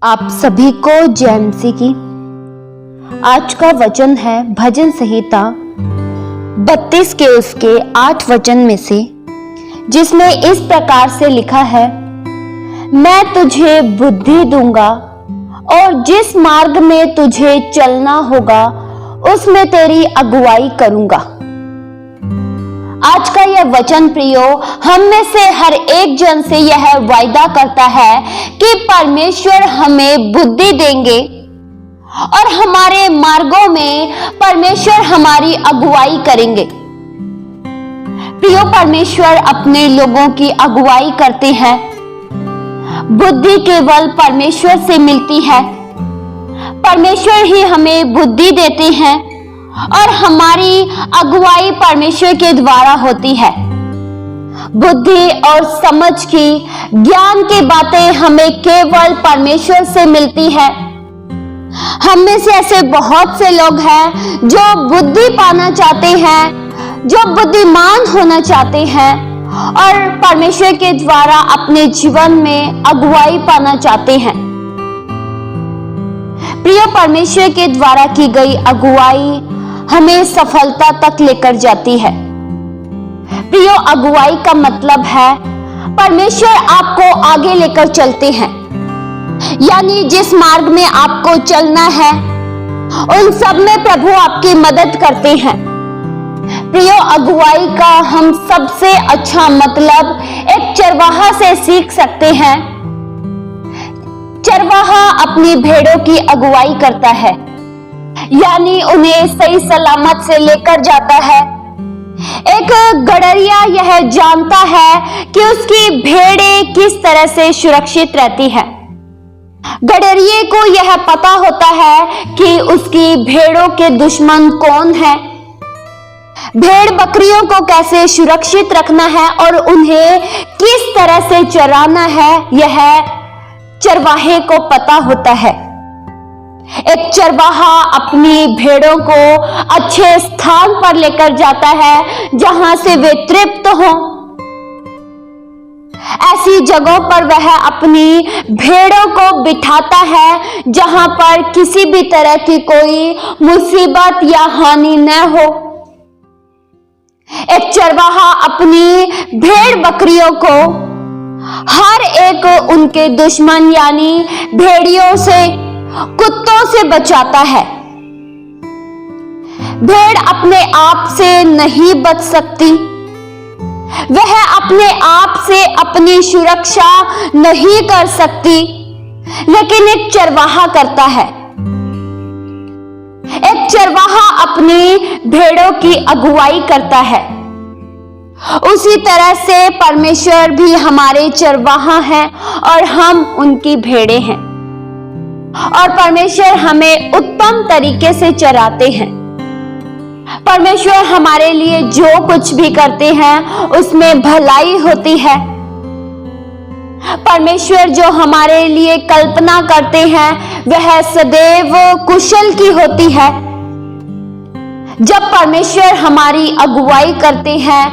आप सभी को जय मसीह की। आज का वचन है भजन संहिता 32 के उसके 8 वचन में से, जिसमें इस प्रकार से लिखा है, मैं तुझे बुद्धि दूंगा और जिस मार्ग में तुझे चलना होगा उसमें तेरी अगुवाई करूंगा। आज का यह वचन प्रियो हम में से हर एक जन से यह वायदा करता है कि परमेश्वर हमें बुद्धि देंगे और हमारे मार्गों में परमेश्वर हमारी अगुवाई करेंगे। प्रियो, परमेश्वर अपने लोगों की अगुवाई करते हैं। बुद्धि केवल परमेश्वर से मिलती है। परमेश्वर ही हमें बुद्धि देते हैं और हमारी अगुवाई परमेश्वर के द्वारा होती है। बुद्धि और समझ की, ज्ञान की बातें हमें केवल परमेश्वर से मिलती है। हम में से ऐसे बहुत से लोग हैं जो बुद्धि पाना चाहते हैं, जो बुद्धिमान होना चाहते हैं और परमेश्वर के द्वारा अपने जीवन में अगुवाई पाना चाहते हैं। प्रिय, परमेश्वर के द्वारा की गई अगुवाई हमें सफलता तक लेकर जाती है। प्रियो, अगुवाई का मतलब है परमेश्वर आपको आगे लेकर चलते हैं, यानी जिस मार्ग में आपको चलना है उन सब में प्रभु आपकी मदद करते हैं। प्रियो, अगुवाई का हम सबसे अच्छा मतलब एक चरवाहा से सीख सकते हैं। चरवाहा अपनी भेड़ों की अगुवाई करता है, यानी उन्हें सही सलामत से लेकर जाता है। एक गड़रिया यह जानता है कि उसकी भेड़ें किस तरह से सुरक्षित रहती है। गड़रिये को यह पता होता है कि उसकी भेड़ों के दुश्मन कौन है, भेड़ बकरियों को कैसे सुरक्षित रखना है और उन्हें किस तरह से चराना है, यह चरवाहे को पता होता है। एक चरवाहा अपनी भेड़ों को अच्छे स्थान पर लेकर जाता है जहां से वे तृप्त हों। ऐसी जगहों पर वह अपनी भेड़ों को बिठाता है जहां पर किसी भी तरह की कोई मुसीबत या हानि न हो। एक चरवाहा अपनी भेड़ बकरियों को हर एक उनके दुश्मन यानी भेड़ियों से, कुत्तों से बचाता है। भेड़ अपने आप से नहीं बच सकती, वह अपने आप से अपनी सुरक्षा नहीं कर सकती, लेकिन एक चरवाहा करता है। एक चरवाहा अपनी भेड़ों की अगुवाई करता है। उसी तरह से परमेश्वर भी हमारे चरवाहा हैं और हम उनकी भेड़ें हैं, और परमेश्वर हमें उत्तम तरीके से चराते हैं। परमेश्वर हमारे लिए जो कुछ भी करते हैं उसमें भलाई होती है। परमेश्वर जो हमारे लिए कल्पना करते हैं वह सदैव कुशल की होती है। जब परमेश्वर हमारी अगुवाई करते हैं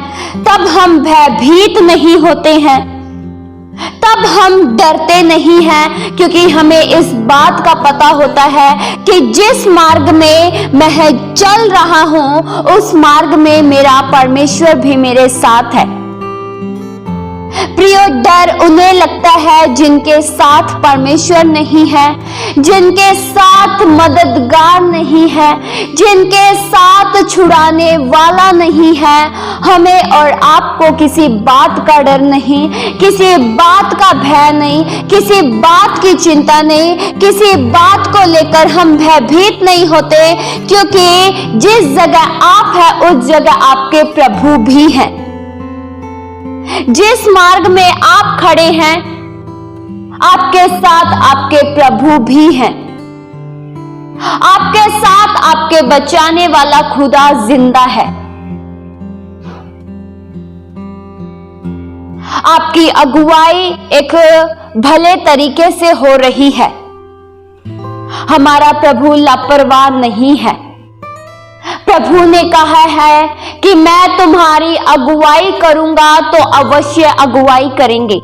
तब हम भयभीत नहीं होते हैं, तब हम डरते नहीं हैं, क्योंकि हमें इस बात का पता होता है कि जिस मार्ग में मैं चल रहा हूं उस मार्ग में मेरा परमेश्वर भी मेरे साथ है। प्रियो, डर उन्हें लगता है जिनके साथ परमेश्वर नहीं है, जिनके साथ मददगार नहीं है, जिनके साथ छुड़ाने वाला नहीं है। हमें और आपको किसी बात का डर नहीं, किसी बात का भय नहीं, किसी बात की चिंता नहीं, किसी बात को लेकर हम भयभीत नहीं होते, क्योंकि जिस जगह आप हैं उस जगह आपके प्रभु भी हैं। जिस मार्ग में आप खड़े हैं आपके साथ आपके प्रभु भी हैं। आपके साथ आपके बचाने वाला खुदा जिंदा है। आपकी अगुवाई एक भले तरीके से हो रही है। हमारा प्रभु लापरवाह नहीं है। प्रभु ने कहा है कि मैं तुम्हारी अगुवाई करूंगा, तो अवश्य अगुवाई करेंगे।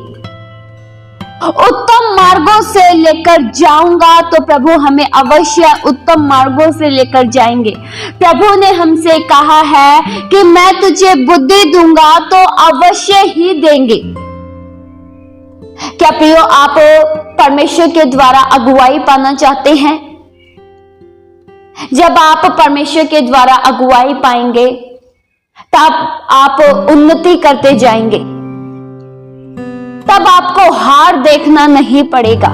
उत्तम मार्गों से लेकर जाऊंगा, तो प्रभु हमें अवश्य उत्तम मार्गों से लेकर जाएंगे। प्रभु ने हमसे कहा है कि मैं तुझे बुद्धि दूंगा, तो अवश्य ही देंगे। क्या प्रियो, आप परमेश्वर के द्वारा अगुवाई पाना चाहते हैं? जब आप परमेश्वर के द्वारा अगुवाई पाएंगे, तब आप उन्नति करते जाएंगे, तब आपको हार देखना नहीं पड़ेगा।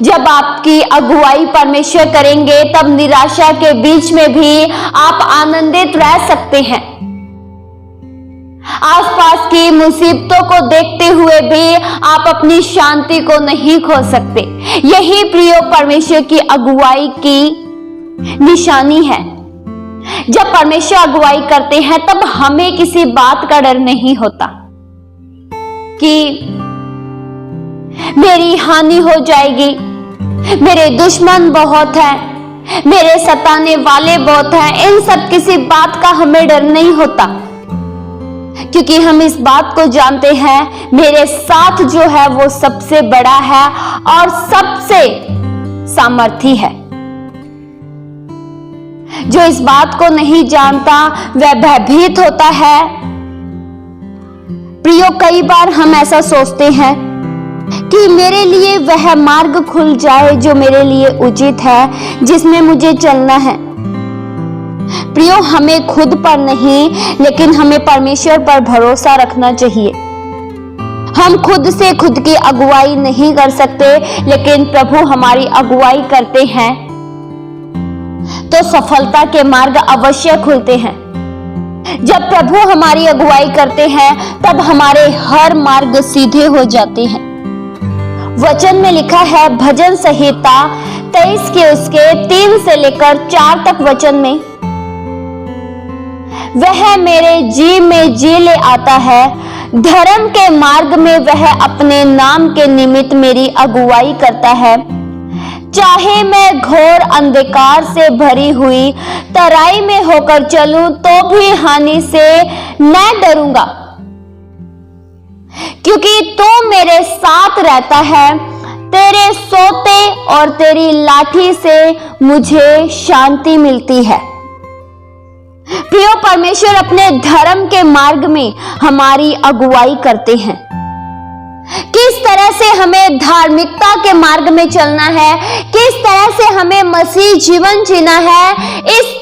जब आपकी अगुवाई परमेश्वर करेंगे, तब निराशा के बीच में भी आप आनंदित रह सकते हैं। आसपास की मुसीबतों को देखते हुए भी आप अपनी शांति को नहीं खो सकते। यही प्रियो परमेश्वर की अगुवाई की निशानी है। जब परमेश्वर अगुवाई करते हैं, तब हमें किसी बात का डर नहीं होता कि मेरी हानि हो जाएगी, मेरे दुश्मन बहुत हैं, मेरे सताने वाले बहुत हैं। इन सब किसी बात का हमें डर नहीं होता, क्योंकि हम इस बात को जानते हैं, मेरे साथ जो है वो सबसे बड़ा है और सबसे सामर्थी है। जो इस बात को नहीं जानता वह भयभीत होता है। प्रियो, कई बार हम ऐसा सोचते हैं कि मेरे लिए वह मार्ग खुल जाए जो मेरे लिए उचित है, जिसमें मुझे चलना है। प्रियो, हमें खुद पर नहीं, लेकिन हमें परमेश्वर पर भरोसा रखना चाहिए। हम खुद से खुद की अगुवाई नहीं कर सकते, लेकिन प्रभु हमारी अगुवाई करते हैं, तो सफलता के मार्ग अवश्य खुलते हैं। जब प्रभु हमारी अगुवाई करते हैं, तब हमारे हर मार्ग सीधे हो जाते हैं। वचन में लिखा है, भजन संहिता 23 के उसके 3 से लेकर 4 तक वचन में, वह मेरे जी में जी ले आता है, धर्म के मार्ग में वह अपने नाम के निमित्त मेरी अगुवाई करता है। चाहे मैं घोर अंधकार से भरी हुई तराई में होकर चलूं, तो भी हानि से न डरूंगा, क्योंकि तू मेरे साथ रहता है। तेरे सोते और तेरी लाठी से मुझे शांति मिलती है। प्रियो, परमेश्वर अपने धर्म के मार्ग में हमारी अगुवाई करते हैं। किस तरह से हमें धार्मिकता के मार्ग में चलना है, किस तरह से हमें मसीह जीवन जीना है, इस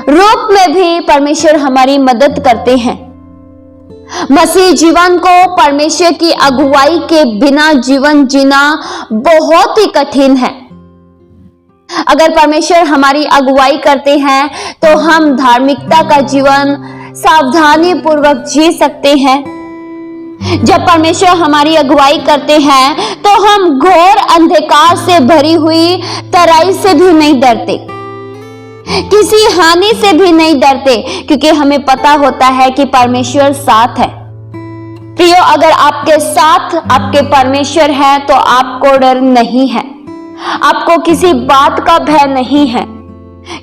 रूप में भी परमेश्वर हमारी मदद करते हैं। मसीह जीवन को परमेश्वर की अगुवाई के बिना जीवन जीना बहुत ही कठिन है। अगर परमेश्वर हमारी अगुवाई करते हैं, तो हम धार्मिकता का जीवन सावधानी पूर्वक जी सकते हैं। जब परमेश्वर हमारी अगुवाई करते हैं, तो हम घोर अंधकार से भरी हुई तराई से भी नहीं डरते, किसी हानि से भी नहीं डरते, क्योंकि हमें पता होता है कि परमेश्वर साथ है। प्रियो, अगर आपके साथ आपके परमेश्वर है, तो आपको डर नहीं है, आपको किसी बात का भय नहीं है,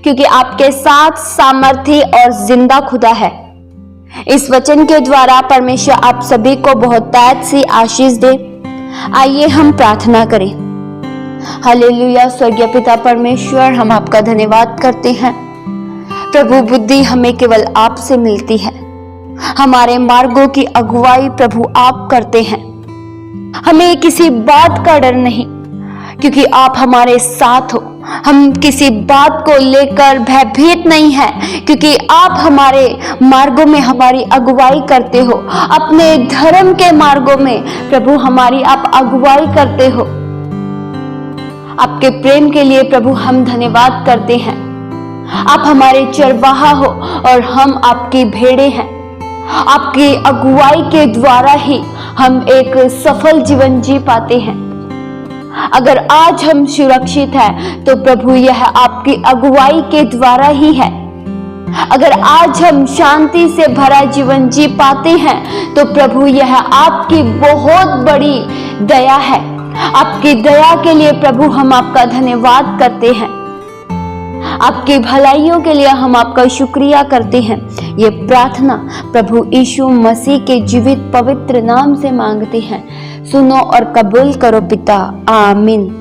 क्योंकि आपके साथ सामर्थी और जिंदा खुदा है। इस वचन के द्वारा परमेश्वर आप सभी को बहुतायत सी आशीष दे। आइए हम प्रार्थना करें। हालेलुया। स्वर्गीय पिता परमेश्वर, हम आपका धन्यवाद करते हैं। प्रभु, बुद्धि हमें केवल आपसे मिलती है। हमारे मार्गों की अगुवाई प्रभु आप करते हैं। हमें किसी बात का डर नहीं, क्योंकि आप हमारे साथ हो। हम किसी बात को लेकर भयभीत नहीं है, क्योंकि आप हमारे मार्गों में हमारी अगुवाई करते हो। अपने धर्म के मार्गों में प्रभु हमारी आप अगुवाई करते हो। आपके प्रेम के लिए प्रभु हम धन्यवाद करते हैं। आप हमारे चरवाहा हो और हम आपकी भेड़ें हैं। आपकी अगुवाई के द्वारा ही हम एक सफल जीवन जी पाते हैं। अगर आज हम सुरक्षित हैं, तो प्रभु यह आपकी अगुवाई के द्वारा ही है। अगर आज हम शांति से भरा जीवन जी पाते हैं, तो प्रभु यह आपकी बहुत बड़ी दया है। आपकी दया के लिए प्रभु हम आपका धन्यवाद करते हैं। आपकी भलाइयों के लिए हम आपका शुक्रिया करते हैं। ये प्रार्थना प्रभु यीशु मसीह के जीवित पवित्र नाम से मांगते हैं। सुनो और कबूल करो पिता, आमीन।